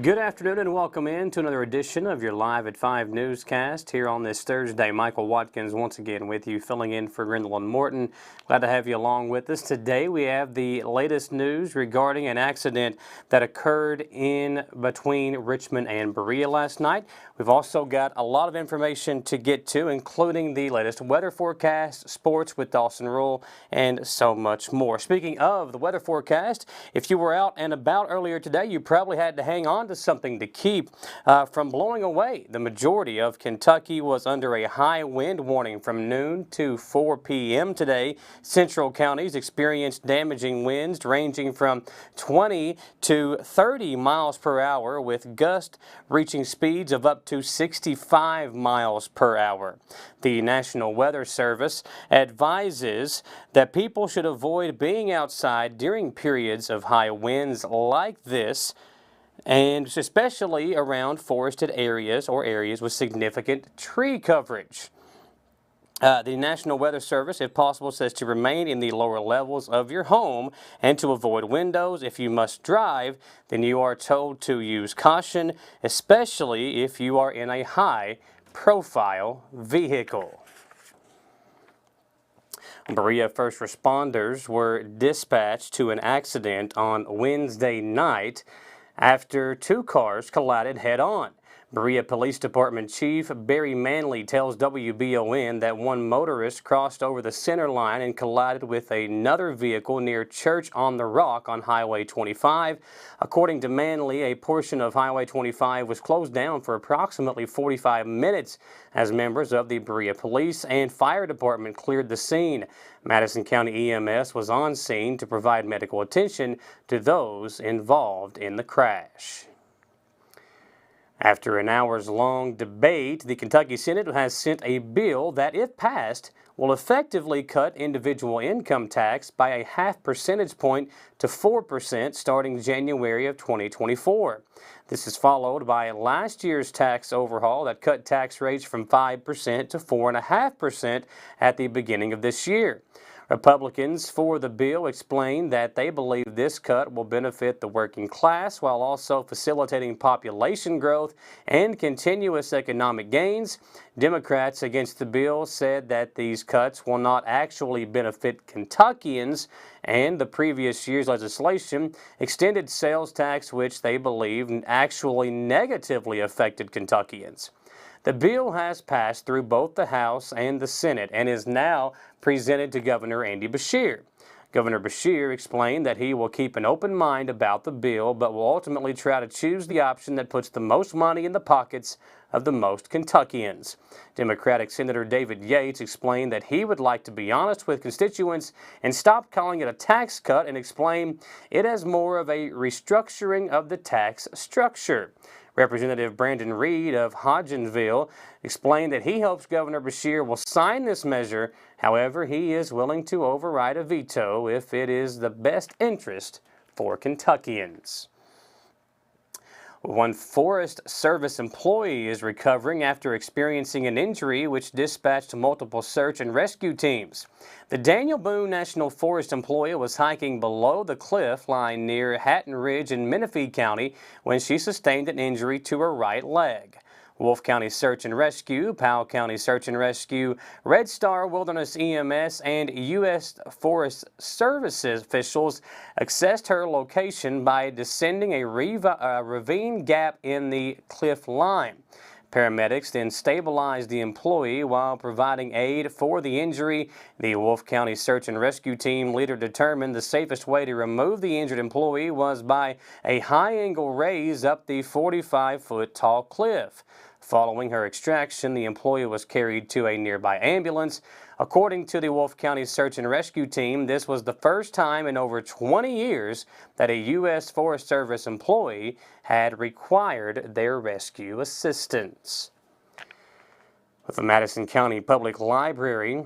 Good afternoon and welcome in to another edition of your Live at 5 newscast here on this Thursday. Michael Watkins once again with you, filling in for Grindle and Morton. Glad to have you along with us. Today we have the latest news regarding an accident that occurred in between Richmond and Berea last night. We've also got a lot of information to get to, including the latest weather forecast, sports with Dawson Rule, and so much more. Speaking of the weather forecast, if you were out and about earlier today, you probably had to hang on to something to keep from blowing away. The majority of Kentucky was under a high wind warning from noon to 4 p.m. today. Central counties experienced damaging winds ranging from 20 to 30 miles per hour, with gusts reaching speeds of up to 65 miles per hour. The National Weather Service advises that people should avoid being outside during periods of high winds like this, and especially around forested areas or areas with significant tree coverage. The National Weather Service, if possible, says to remain in the lower levels of your home and to avoid windows. If you must drive, then you are told to use caution, especially if you are in a high-profile vehicle. Berea first responders were dispatched to an accident on Wednesday night after two cars collided head-on. Berea Police Department Chief Barry Manley tells WBON that one motorist crossed over the center line and collided with another vehicle near Church on the Rock on Highway 25. According to Manley, a portion of Highway 25 was closed down for approximately 45 minutes as members of the Berea Police and Fire Department cleared the scene. Madison County EMS was on scene to provide medical attention to those involved in the crash. After an hours-long debate, the Kentucky Senate has sent a bill that, if passed, will effectively cut individual income tax by a half percentage point to 4% starting January of 2024. This is followed by last year's tax overhaul that cut tax rates from 5% to 4.5% at the beginning of this year. Republicans for the bill explained that they believe this cut will benefit the working class while also facilitating population growth and continuous economic gains. Democrats against the bill said that these cuts will not actually benefit Kentuckians, and the previous year's legislation extended sales tax, which they believe actually negatively affected Kentuckians. The bill has passed through both the House and the Senate and is now presented to Governor Andy Beshear. Governor Beshear explained that he will keep an open mind about the bill, but will ultimately try to choose the option that puts the most money in the pockets of the most Kentuckians. Democratic Senator David Yates explained that he would like to be honest with constituents and stop calling it a tax cut and explain it as more of a restructuring of the tax structure. Representative Brandon Reed of Hodgenville explained that he hopes Governor Beshear will sign this measure. However, he is willing to override a veto if it is the best interest for Kentuckians. One Forest Service employee is recovering after experiencing an injury which dispatched multiple search and rescue teams. The Daniel Boone National Forest employee was hiking below the cliff line near Hatton Ridge in Menifee County when she sustained an injury to her right leg. Wolfe County Search and Rescue, Powell County Search and Rescue, Red Star Wilderness EMS, and U.S. Forest Services officials accessed her location by descending a ravine gap in the cliff line. Paramedics then stabilized the employee while providing aid for the injury. The Wolfe County Search and Rescue Team leader determined the safest way to remove the injured employee was by a high-angle raise up the 45-foot tall cliff. Following her extraction, the employee was carried to a nearby ambulance. According to the Wolfe County Search and Rescue Team, this was the first time in over 20 years that a U.S. Forest Service employee had required their rescue assistance. The Madison County Public Library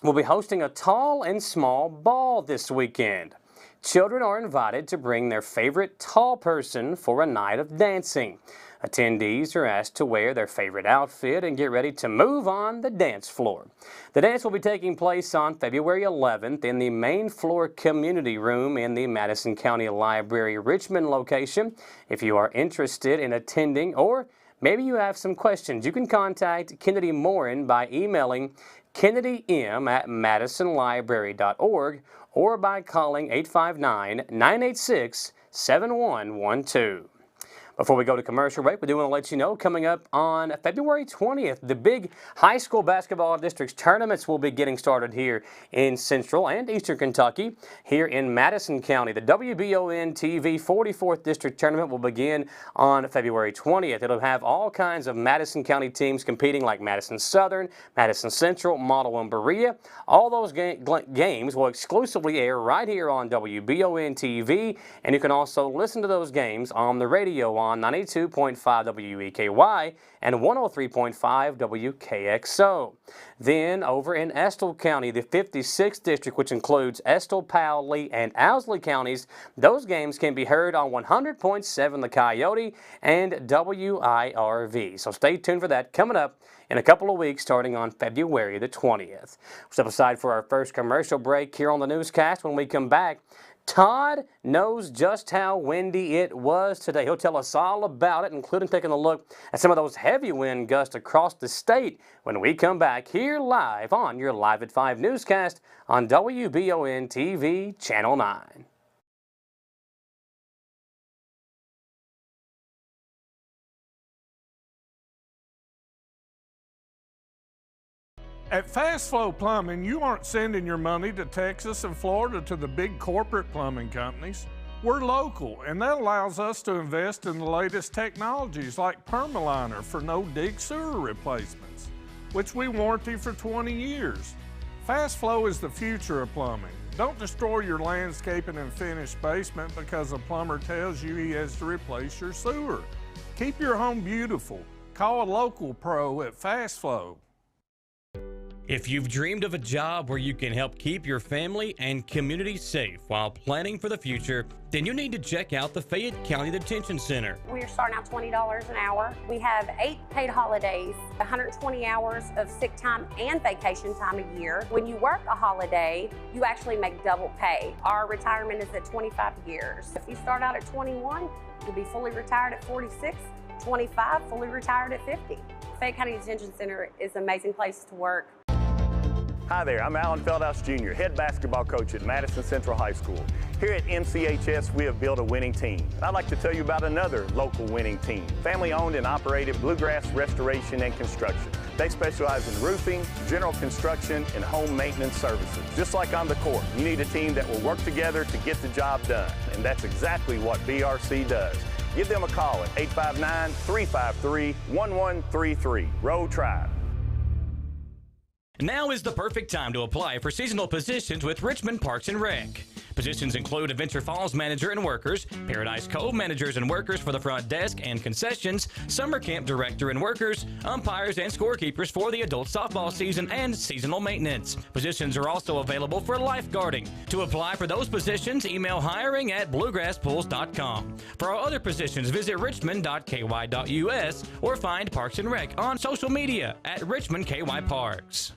will be hosting a tall and small ball this weekend. Children are invited to bring their favorite tall person for a night of dancing. Attendees are asked to wear their favorite outfit and get ready to move on the dance floor. The dance will be taking place on February 11th in the main floor community room in the Madison County Library Richmond location. If you are interested in attending or maybe you have some questions, you can contact Kennedy Morin by emailing kennedym@madisonlibrary.org or by calling 859-986-7112. Before we go to commercial break, we do want to let you know coming up on February 20th, the big high school basketball districts tournaments will be getting started here in Central and Eastern Kentucky. Here in Madison County, the WBON TV 44th District Tournament will begin on February 20th. It'll have all kinds of Madison County teams competing like Madison Southern, Madison Central, Model, and Berea. All those games will exclusively air right here on WBON TV, and you can also listen to those games on the radio on 92.5 WEKY and 103.5 WKXO. Then over in Estill County, the 56th District, which includes Estill, Powell, Lee, and Owsley counties, those games can be heard on 100.7 The Coyote and WIRV. So stay tuned for that coming up in a couple of weeks starting on February the 20th. We'll step aside for our first commercial break here on the newscast. When we come back, Todd knows just how windy it was today. He'll tell us all about it, including taking a look at some of those heavy wind gusts across the state when we come back here live on your Live at 5 newscast on WBON TV Channel 9. At Fast Flow Plumbing, you aren't sending your money to Texas and Florida to the big corporate plumbing companies. We're local, and that allows us to invest in the latest technologies like Permaliner for no-dig sewer replacements, which we warranty for 20 years. Fast Flow is the future of plumbing. Don't destroy your landscaping and finished basement because a plumber tells you he has to replace your sewer. Keep your home beautiful. Call a local pro at Fast Flow. If you've dreamed of a job where you can help keep your family and community safe while planning for the future, then you need to check out the Fayette County Detention Center. We're starting out $20 an hour. We have 8 paid holidays, 120 hours of sick time and vacation time a year. When you work a holiday, you actually make double pay. Our retirement is at 25 years. If you start out at 21, you'll be fully retired at 46, 25, fully retired at 50. Fayette County Detention Center is an amazing place to work. Hi there, I'm Alan Feldhouse Jr., head basketball coach at Madison Central High School. Here at MCHS, we have built a winning team. And I'd like to tell you about another local winning team, family-owned and operated Bluegrass Restoration and Construction. They specialize in roofing, general construction, and home maintenance services. Just like on the court, you need a team that will work together to get the job done. And that's exactly what BRC does. Give them a call at 859-353-1133. Row Tribe. Now is the perfect time to apply for seasonal positions with Richmond Parks and Rec. Positions include Adventure Falls manager and workers, Paradise Cove managers and workers for the front desk and concessions, summer camp director and workers, umpires and scorekeepers for the adult softball season, and seasonal maintenance. Positions are also available for lifeguarding. To apply for those positions, email hiring@bluegrasspools.com. For our other positions, visit richmond.ky.us or find Parks and Rec on social media at Richmond KY Parks.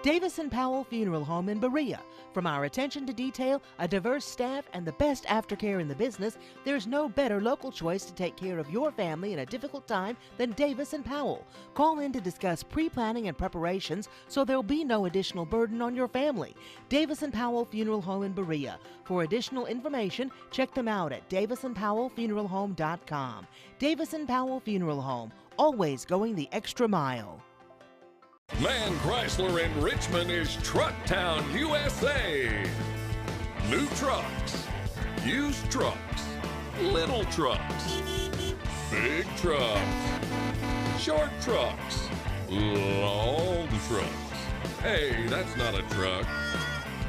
Davis & Powell Funeral Home in Berea. From our attention to detail, a diverse staff, and the best aftercare in the business, there's no better local choice to take care of your family in a difficult time than Davis & Powell. Call in to discuss pre-planning and preparations so there'll be no additional burden on your family. Davis & Powell Funeral Home in Berea. For additional information, check them out at davisandpowellfuneralhome.com. Davis & Powell Funeral Home, always going the extra mile. Man Chrysler in Richmond is Truck Town, USA. New trucks, used trucks, little trucks, big trucks, short trucks, long trucks. Hey, that's not a truck.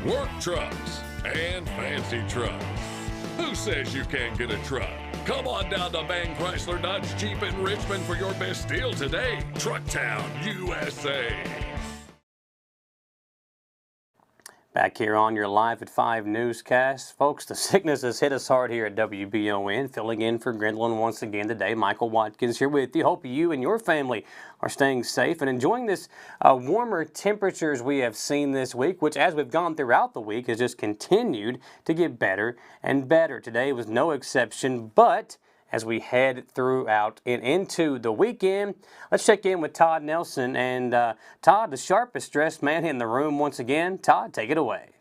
Work trucks and fancy trucks. Who says you can't get a truck? Come on down to Man Chrysler Dodge Jeep in Richmond for your best deal today. Truck Town, USA. Back here on your Live at 5 newscast. Folks, the sickness has hit us hard here at WBON. Filling in for Grindlin once again today. Michael Watkins here with you. Hope you and your family are staying safe and enjoying this warmer temperatures we have seen this week, which as we've gone throughout the week has just continued to get better and better. Today was no exception, but as we head throughout and into the weekend, let's check in with Todd Nelson. And Todd, the sharpest dressed man in the room once again. Todd, take it away.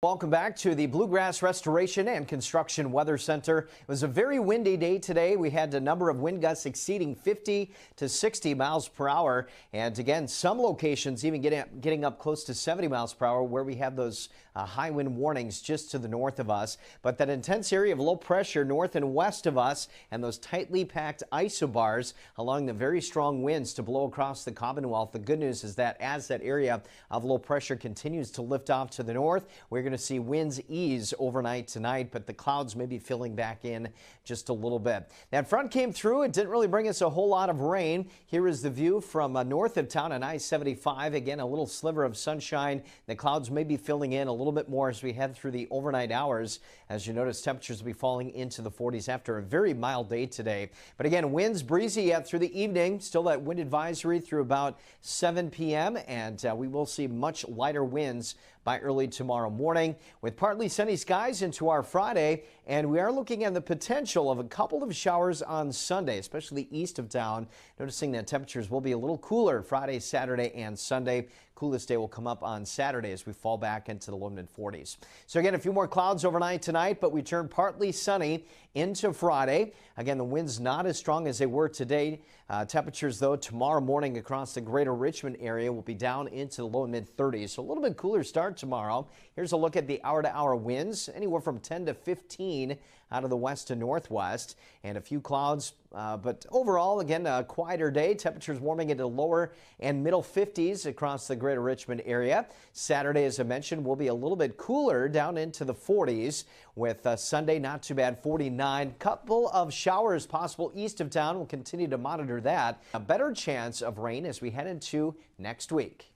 Welcome back to the Bluegrass Restoration and Construction Weather Center. It was a very windy day today. We had a number of wind gusts exceeding 50 to 60 miles per hour. And again, some locations even getting up close to 70 miles per hour where we have those high wind warnings just to the north of us. But that intense area of low pressure north and west of us and those tightly packed isobars allowing the very strong winds to blow across the Commonwealth. The good news is that as that area of low pressure continues to lift off to the north, we're going to see winds ease overnight tonight, but the clouds may be filling back in just a little bit. That front came through. It didn't really bring us a whole lot of rain. Here is the view from north of town on I-75. Again, a little sliver of sunshine. The clouds may be filling in a little bit more as we head through the overnight hours. As you notice, temperatures will be falling into the 40s after a very mild day today. But again, winds breezy yet through the evening. Still that wind advisory through about 7 p.m. and we will see much lighter winds by early tomorrow morning with partly sunny skies into our Friday. And we are looking at the potential of a couple of showers on Sunday, especially east of town. Noticing that temperatures will be a little cooler Friday, Saturday, and Sunday. Coolest day will come up on Saturday as we fall back into the low mid 40s. So again, a few more clouds overnight tonight, but we turn partly sunny into Friday. Again, the winds not as strong as they were today. Temperatures, though, tomorrow morning across the greater Richmond area will be down into the low mid 30s. So a little bit cooler start tomorrow. Here's a look at the hour-to-hour winds, anywhere from 10 to 15 out of the west to northwest, and a few clouds. But overall, again, a quieter day. Temperatures warming into lower and middle 50s across the greater Richmond area. Saturday, as I mentioned, will be a little bit cooler down into the 40s with Sunday not too bad, 49. Couple of showers possible east of town. We'll continue to monitor that. A better chance of rain as we head into next week.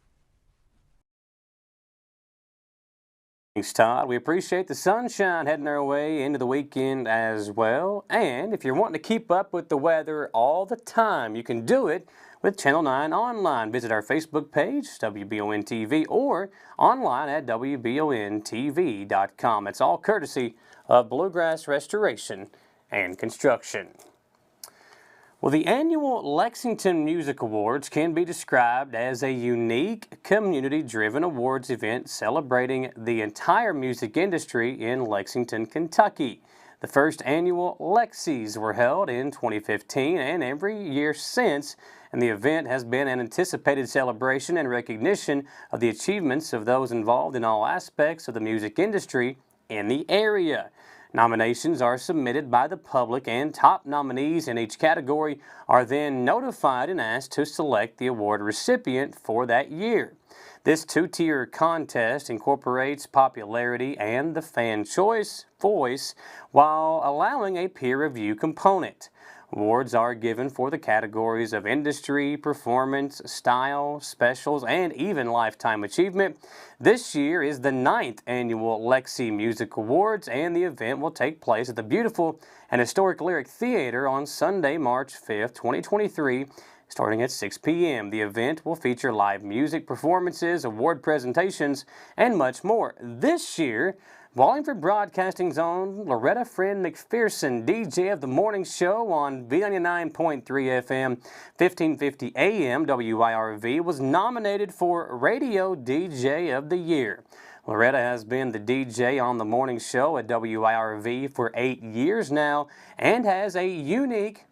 Thanks, Todd. We appreciate the sunshine heading our way into the weekend as well. And if you're wanting to keep up with the weather all the time, you can do it with Channel 9 online. Visit our Facebook page, WBON TV, or online at WBONTV.com. It's all courtesy of Bluegrass Restoration and Construction. Well, the annual Lexington Music Awards can be described as a unique, community-driven awards event celebrating the entire music industry in Lexington, Kentucky. The first annual Lexies were held in 2015 and every year since, and the event has been an anticipated celebration and recognition of the achievements of those involved in all aspects of the music industry in the area. Nominations are submitted by the public, and top nominees in each category are then notified and asked to select the award recipient for that year. This two-tier contest incorporates popularity and the fan choice voice while allowing a peer review component. Awards are given for the categories of industry, performance, style, specials, and even lifetime achievement. This year is the 9th annual Lexi Music Awards, and the event will take place at the beautiful and historic Lyric Theater on Sunday, March 5th, 2023, starting at 6 p.m. The event will feature live music performances, award presentations, and much more. This year, Wallingford Broadcasting's own Loretta Friend McPherson, DJ of the morning show on V99.3 FM, 1550 AM WIRV, was nominated for Radio DJ of the Year. Loretta has been the DJ on the morning show at WIRV for 8 years now and has a unique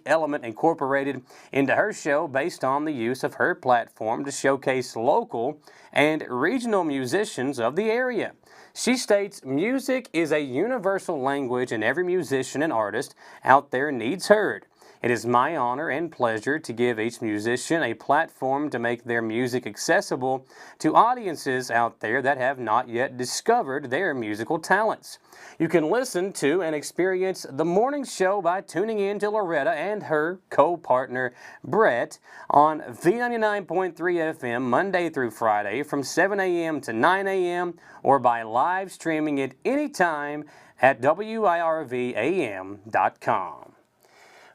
element incorporated into her show based on the use of her platform to showcase local and regional musicians of the area. She states, "Music is a universal language and every musician and artist out there needs heard. It is my honor and pleasure to give each musician a platform to make their music accessible to audiences out there that have not yet discovered their musical talents. You can listen to and experience the morning show by tuning in to Loretta and her co-partner Brett on V99.3 FM Monday through Friday from 7 a.m. to 9 a.m. or by live streaming it anytime at WIRVAM.com.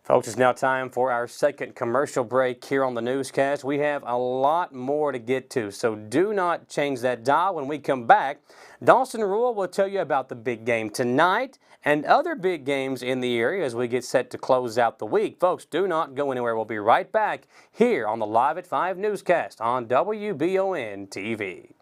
Folks, it's now time for our second commercial break here on the newscast. We have a lot more to get to, so do not change that dial. When we come back, Dawson Rule will tell you about the big game tonight and other big games in the area as we get set to close out the week. Folks, do not go anywhere. We'll be right back here on the Live at 5 newscast on WBON TV.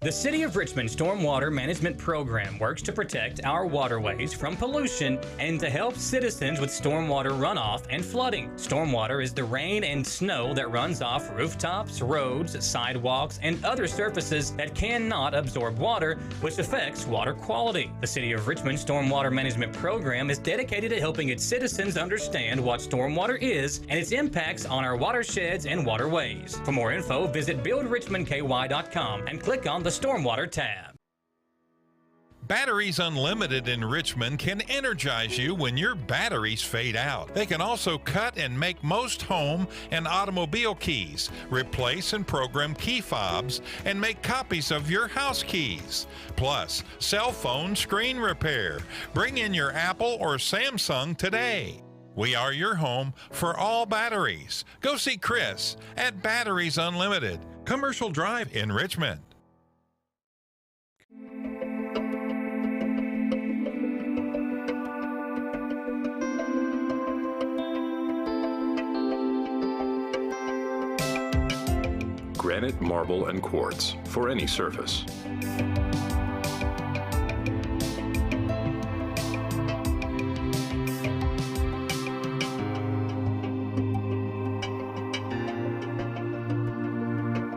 The City of Richmond Stormwater Management Program works to protect our waterways from pollution and to help citizens with stormwater runoff and flooding. Stormwater is the rain and snow that runs off rooftops, roads, sidewalks, and other surfaces that cannot absorb water, which affects water quality. The City of Richmond Stormwater Management Program is dedicated to helping its citizens understand what stormwater is and its impacts on our watersheds and waterways. For more info, visit buildrichmondky.com and click on the Stormwater tab. Batteries Unlimited in Richmond can energize you when your batteries fade out. They can also cut and make most home and automobile keys, replace and program key fobs, and make copies of your house keys. Plus, cell phone screen repair. Bring in your Apple or Samsung today. We are your home for all batteries. Go see Chris at Batteries Unlimited, Commercial Drive in Richmond. Granite, marble, and quartz for any surface.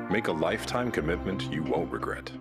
Make a lifetime commitment you won't regret.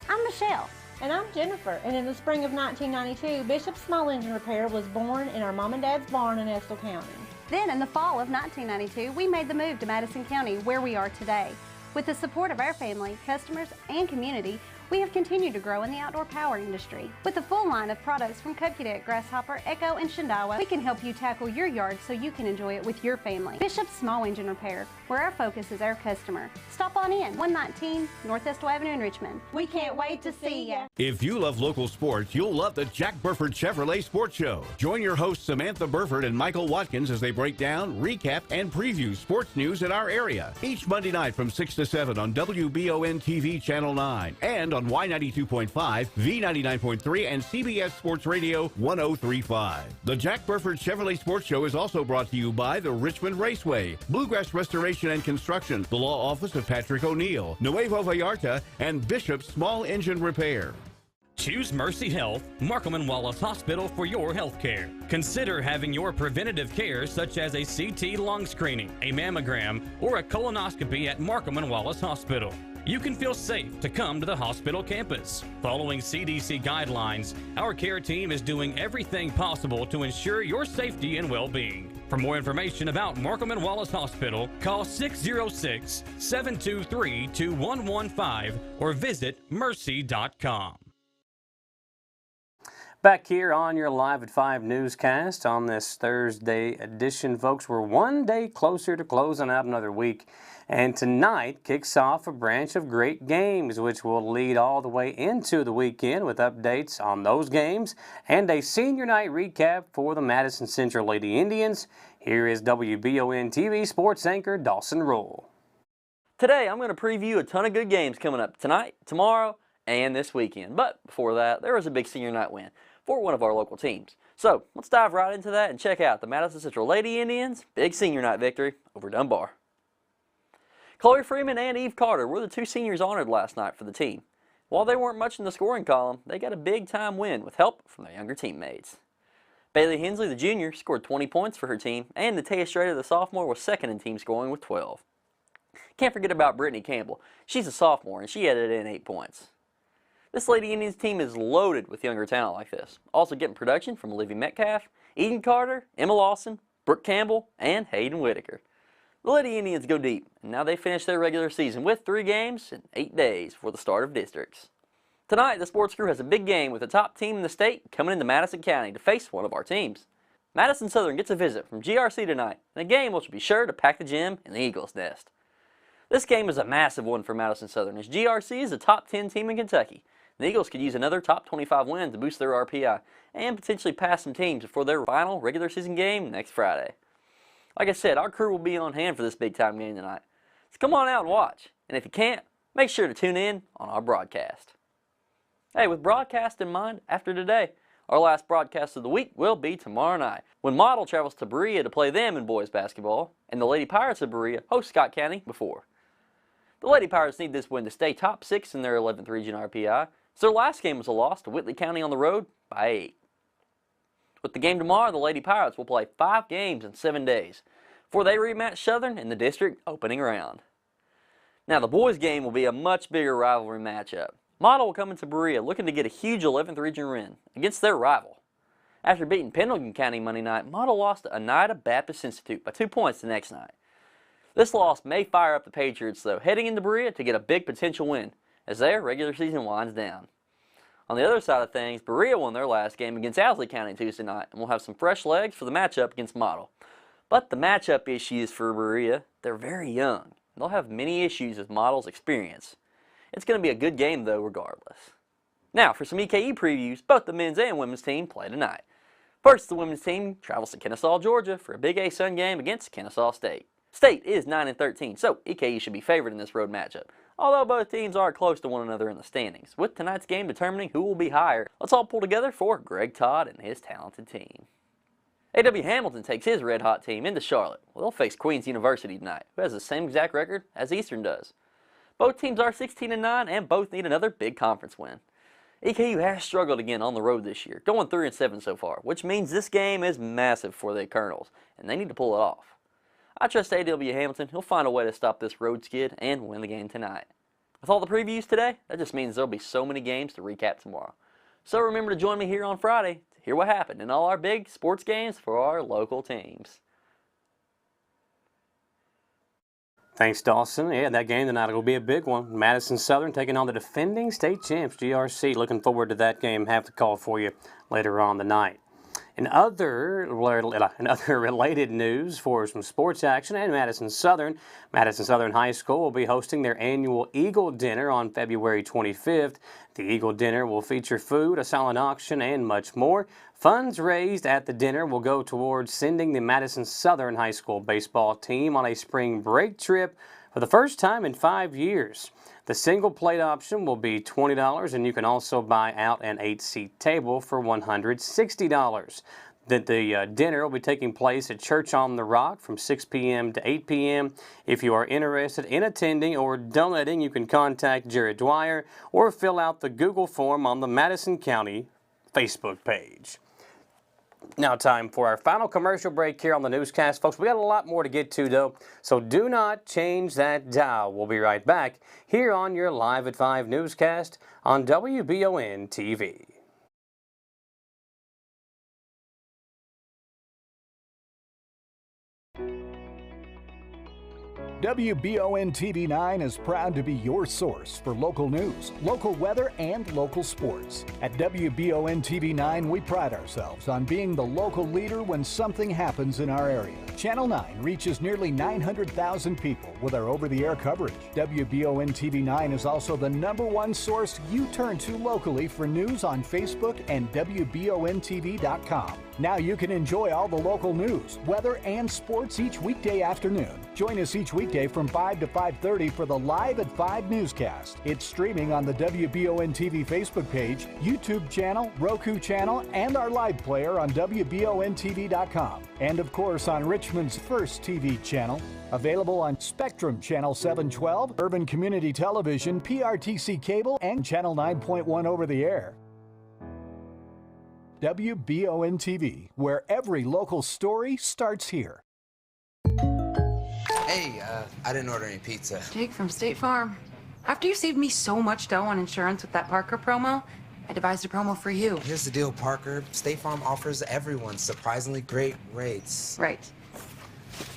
I'm Michelle. And I'm Jennifer. And in the spring of 1992, Bishop's Small Engine Repair was born in our mom and dad's barn in Estill County. Then in the fall of 1992, we made the move to Madison County, where we are today. With the support of our family, customers, and community, we have continued to grow in the outdoor power industry. With a full line of products from Cupcadet, Grasshopper, Echo, and Shindawa, we can help you tackle your yard so you can enjoy it with your family. Bishop's Small Engine Repair, where our focus is our customer. Stop on in, 119 North Estill Avenue in Richmond. We can't wait to see ya. If you love local sports, you'll love the Jack Burford Chevrolet Sports Show. Join your hosts Samantha Burford and Michael Watkins as they break down, recap, and preview sports news in our area. Each Monday night from 6 to 7 on WBON TV Channel 9 and on Y92.5, V99.3, and CBS Sports Radio 103.5. The Jack Burford Chevrolet Sports Show is also brought to you by the Richmond Raceway, Bluegrass Restoration and Construction, the Law Office of Patrick O'Neill, Nuevo Vallarta, and Bishop's Small Engine Repair. Choose Mercy Health, Markham and Wallace Hospital for your health care. Consider having your preventative care such as a CT lung screening, a mammogram, or a colonoscopy at Markham and Wallace Hospital. You can feel safe to come to the hospital campus. Following CDC guidelines, our care team is doing everything possible to ensure your safety and well-being. For more information about Markham and Wallace Hospital, call 606-723-2115 or visit mercy.com. Back here on your Live at 5 newscast on this Thursday edition, folks. We're one day closer to closing out another week. And tonight kicks off a branch of great games, which will lead all the way into the weekend with updates on those games and a senior night recap for the Madison Central Lady Indians. Here is WBON TV sports anchor Dawson Rule. Today, I'm going to preview a ton of good games coming up tonight, tomorrow, and this weekend. But before that, there was a big senior night win for one of our local teams. So let's dive right into that and check out the Madison Central Lady Indians' big senior night victory over Dunbar. Chloe Freeman and Eve Carter were the two seniors honored last night for the team. While they weren't much in the scoring column, they got a big-time win with help from their younger teammates. Bailey Hensley, the junior, scored 20 points for her team, and Natea Strader, the sophomore, was second in team scoring with 12. Can't forget about Brittany Campbell. She's a sophomore and she added in 8 points. This Lady Indians team is loaded with younger talent like this. Also getting production from Olivia Metcalf, Eden Carter, Emma Lawson, Brooke Campbell, and Hayden Whitaker. The Lady Indians go deep, and now they finish their regular season with 3 games in 8 days for the start of districts. Tonight, the sports crew has a big game with the top team in the state coming into Madison County to face one of our teams. Madison Southern gets a visit from GRC tonight, in a game which will be sure to pack the gym in the Eagles' nest. This game is a massive one for Madison Southern, as GRC is a top 10 team in Kentucky. The Eagles could use another top 25 win to boost their RPI and potentially pass some teams before their final regular season game next Friday. Like I said, our crew will be on hand for this big time game tonight. So come on out and watch. And if you can't, make sure to tune in on our broadcast. Hey, with broadcast in mind, after today, our last broadcast of the week will be tomorrow night, when Model travels to Berea to play them in boys basketball, and the Lady Pirates of Berea host Scott County before. The Lady Pirates need this win to stay top 6 in their 11th region RPI, so their last game was a loss to Whitley County on the road by 8. With the game tomorrow, the Lady Pirates will play 5 games in 7 days, before they rematch Southern in the district opening round. Now the boys game will be a much bigger rivalry matchup. Model will come into Berea looking to get a huge 11th region win against their rival. After beating Pendleton County Monday night, Model lost to Oneida Baptist Institute by 2 points the next night. This loss may fire up the Patriots though, heading into Berea to get a big potential win as their regular season winds down. On the other side of things, Berea won their last game against Owsley County Tuesday night and will have some fresh legs for the matchup against Model. But the matchup issues for Berea, they're very young. They'll have many issues with Model's experience. It's going to be a good game though regardless. Now for some EKE previews, both the men's and women's team play tonight. First, the women's team travels to Kennesaw, Georgia for a Big A Sun game against Kennesaw State. State is 9-13, so EKE should be favored in this road matchup, although both teams are close to one another in the standings, with tonight's game determining who will be higher. Let's all pull together for Greg Todd and his talented team. A.W. Hamilton takes his red-hot team into Charlotte. They'll face Queens University tonight, who has the same exact record as Eastern does. Both teams are 16-9 and both need another big conference win. EKU has struggled again on the road this year, going 3-7 so far, which means this game is massive for the Colonels, and they need to pull it off. I trust A.W. Hamilton. He'll find a way to stop this road skid and win the game tonight. With all the previews today, that just means there'll be so many games to recap tomorrow. So remember to join me here on Friday to hear what happened in all our big sports games for our local teams. Thanks, Dawson. Yeah, that game tonight will be a big one. Madison Southern taking on the defending state champs, GRC. Looking forward to that game. Have the call for you later on the night. In other related news for some sports action and Madison Southern High School will be hosting their annual Eagle Dinner on February 25th. The Eagle Dinner will feature food, a silent auction, and much more. Funds raised at the dinner will go towards sending the Madison Southern High School baseball team on a spring break trip for the first time in 5 years. The single plate option will be $20, and you can also buy out an 8-seat table for $160. The dinner will be taking place at Church on the Rock from 6 p.m. to 8 p.m. If you are interested in attending or donating, you can contact Jared Dwyer or fill out the Google form on the Madison County Facebook page. Now time for our final commercial break here on the Newscast. Folks, we got a lot more to get to though, so do not change that dial. We'll be right back here on your Live at 5 Newscast on WBON TV. WBON TV 9 is proud to be your source for local news, local weather, and local sports. At WBON TV 9, we pride ourselves on being the local leader when something happens in our area. Channel 9 reaches nearly 900,000 people with our over-the-air coverage. WBON TV 9 is also the #1 source you turn to locally for news on Facebook and WBONTV.com. Now you can enjoy all the local news, weather, and sports each weekday afternoon. Join us each weekday from 5 to 5:30 for the Live at 5 Newscast. It's streaming on the WBON TV Facebook page, YouTube channel, Roku channel, and our live player on WBONTV.com. And of course on Richmond's first TV channel. Available on Spectrum Channel 712, Urban Community Television, PRTC Cable, and Channel 9.1 over the air. WBON TV, where every local story starts here. Hey, I didn't order any pizza. Jake from State Farm. After you saved me so much dough on insurance with that Parker promo, I devised a promo for you. Here's the deal, Parker. State Farm offers everyone surprisingly great rates. Right.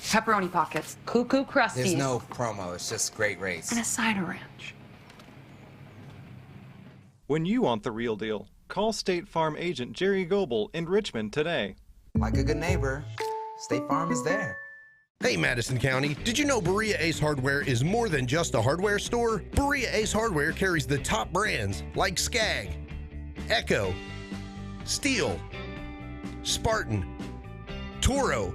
Pepperoni pockets, cuckoo crusties. There's no promo, it's just great rates. And a cider ranch. When you want the real deal, call State Farm agent Jerry Goebel in Richmond today. Like a good neighbor, State Farm is there. Hey Madison County, did you know Berea Ace Hardware is more than just a hardware store? Berea Ace Hardware carries the top brands like Skag, Echo, Steel, Spartan, Toro,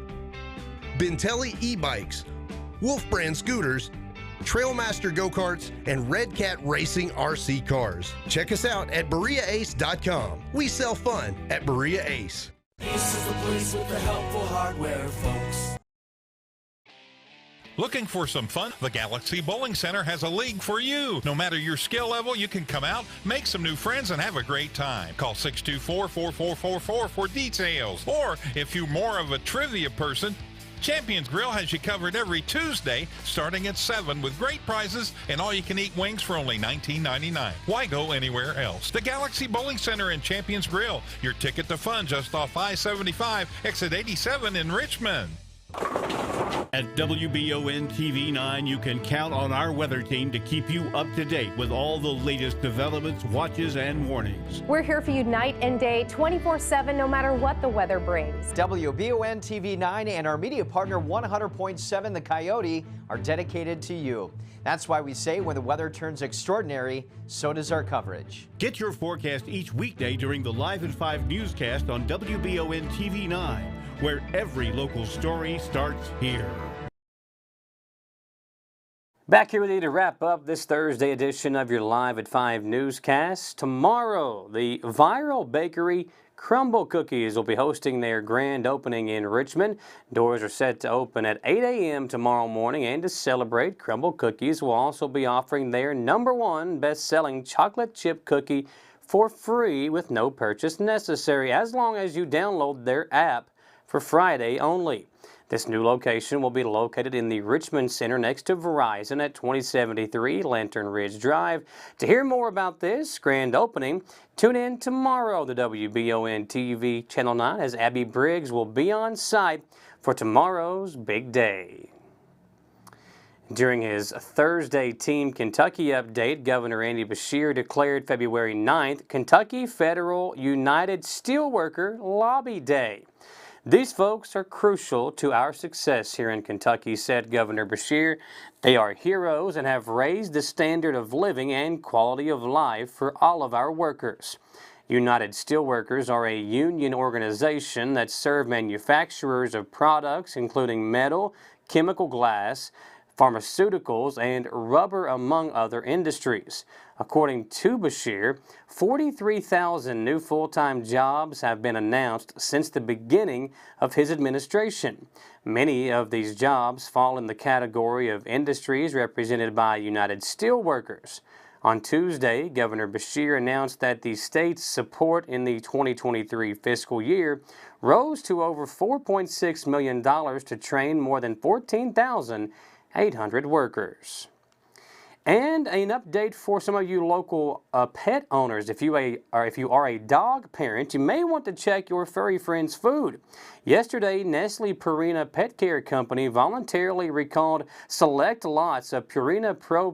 Bentelli e-bikes, Wolfe brand scooters, Trailmaster go-karts, and Red Cat Racing RC cars. Check us out at BereaAce.com. We sell fun at Berea Ace. Ace is the place with the helpful hardware, folks. Looking for some fun? The Galaxy Bowling Center has a league for you. No matter your skill level, you can come out, make some new friends, and have a great time. Call 624-4444 for details. Or if you're more of a trivia person, Champions Grill has you covered every Tuesday starting at 7 with great prizes and all-you-can-eat wings for only $19.99. Why go anywhere else? The Galaxy Bowling Center and Champions Grill, your ticket to fun just off I-75, exit 87 in Richmond. At WBON TV 9, you can count on our weather team to keep you up to date with all the latest developments, watches, and warnings. We're here for you night and day, 24/7, no matter what the weather brings. WBON TV 9 and our media partner 100.7 The Coyote are dedicated to you. That's why we say when the weather turns extraordinary, so does our coverage. Get your forecast each weekday during the Live at 5 newscast on WBON TV 9, where every local story starts here. Back here with you to wrap up this Thursday edition of your Live at 5 newscast. Tomorrow, the viral bakery Crumble Cookies will be hosting their grand opening in Richmond. Doors are set to open at 8 a.m. tomorrow morning, and to celebrate, Crumble Cookies will also be offering their #1 best-selling chocolate chip cookie for free with no purchase necessary, as long as you download their app for Friday only. This new location will be located in the Richmond Center next to Verizon at 2073 Lantern Ridge Drive. To hear more about this grand opening, tune in tomorrow to WBON TV Channel 9 as Abby Briggs will be on site for tomorrow's big day. During his Thursday Team Kentucky update, Governor Andy Beshear declared February 9th Kentucky Federal United Steelworker Lobby Day. These folks are crucial to our success here in Kentucky, said Governor Beshear. They are heroes and have raised the standard of living and quality of life for all of our workers. United Steelworkers are a union organization that serve manufacturers of products including metal, chemical glass, pharmaceuticals, and rubber, among other industries. According to Beshear, 43,000 new full-time jobs have been announced since the beginning of his administration. Many of these jobs fall in the category of industries represented by United Steelworkers. On Tuesday, Governor Beshear announced that the state's support in the 2023 fiscal year rose to over $4.6 million to train more than 14,800 workers. And an update for some of you local pet owners. If you are a dog parent, you may want to check your furry friend's food. Yesterday, Nestle Purina Pet Care Company voluntarily recalled select lots of Purina Pro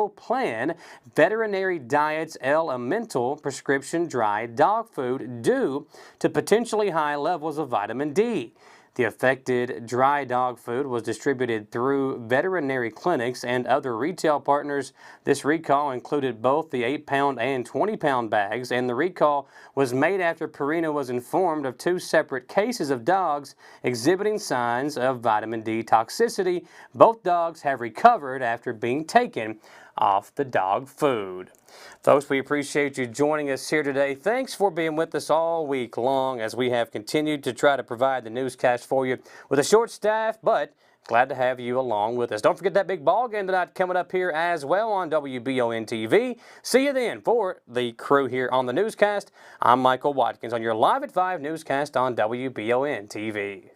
Plan Veterinary Diets Elemental prescription dry dog food due to potentially high levels of vitamin D. The affected dry dog food was distributed through veterinary clinics and other retail partners. This recall included both the 8-pound and 20-pound bags, and the recall was made after Purina was informed of 2 separate cases of dogs exhibiting signs of vitamin D toxicity. Both dogs have recovered after being taken off the dog food. Folks, we appreciate you joining us here today. Thanks for being with us all week long as we have continued to try to provide the newscast for you with a short staff, but glad to have you along with us. Don't forget that big ball game tonight coming up here as well on WBON TV. See you then. For the crew here on the newscast, I'm Michael Watkins on your Live at 5 newscast on WBON TV.